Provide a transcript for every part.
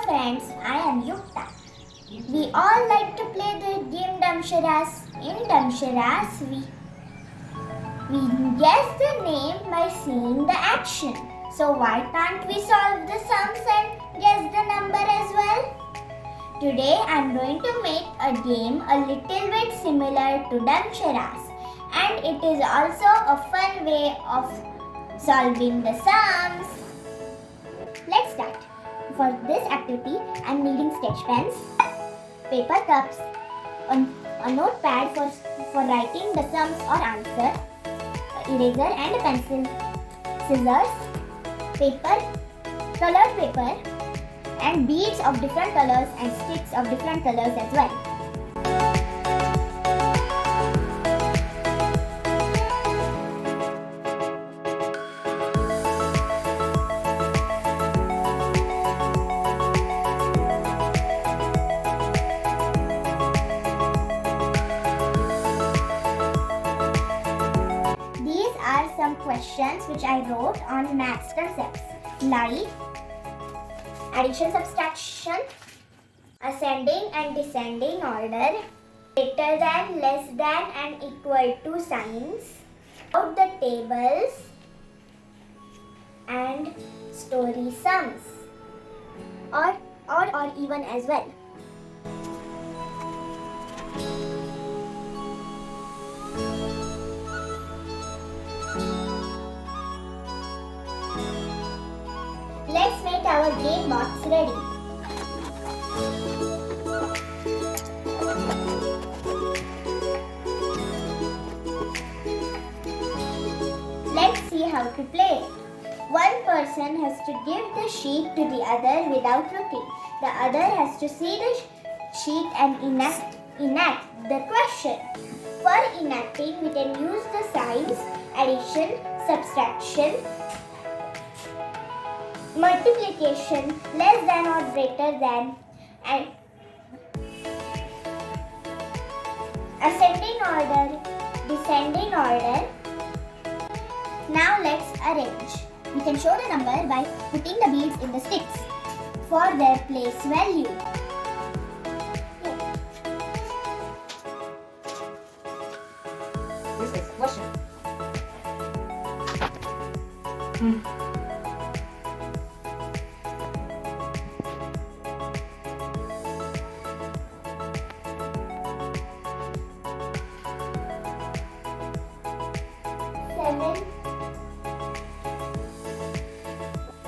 friends, I am Yukta. We all like to play the game damsheraj. In damsheraj, we guess the name by seeing the action. So why can't we solve the sums and guess the number as well? Today I am going to make a game a little bit similar to damsheraj, and it is also a fun way of solving the sums. Let's start. For this activity, I am needing sketch pens, paper cups, a notepad for writing the sums or answer, eraser and a pencil, scissors, paper, colored paper, and beads of different colors and sticks of different colors as well. These are some questions which I wrote on maths concepts like addition, subtraction, ascending and descending order, greater than, less than and equal to signs, out the tables and story sums, or odd or even as well. Let's make our game box ready. Let's see how to play. One person has to give the sheet to the other without looking. The other has to see the sheet and enact the question. For enacting, we can use the signs addition, subtraction, multiplication, less than or greater than, and ascending order, descending order. Now let's arrange. We can show the number by putting the beads in the sticks for their place value. This is question. Seven.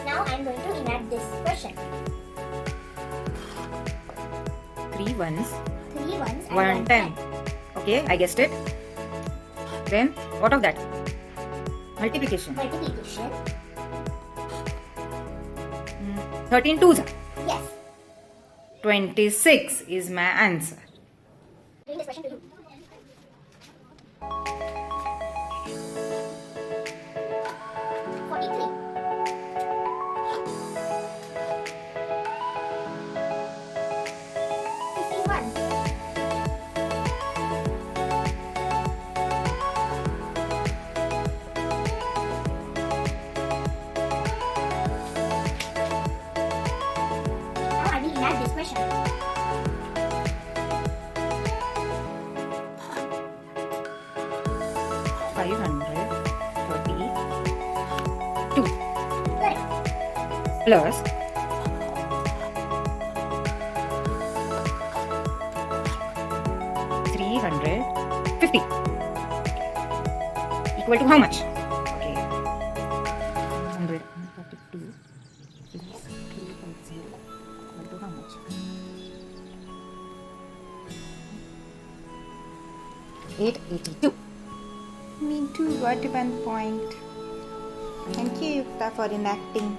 Now I am going to enact this question. 3 ones, 3 ones and 1 10. Okay, I guessed it. Then what of that? Multiplication. Multiplication. 13 twos. Yes. 26 is my answer. Bring this question to you. This question. 532 plus 350 equal to how much? Okay, 132 plus 350 equal to how much? 882. Me too got 1 point. Thank you, Yukta, for enacting.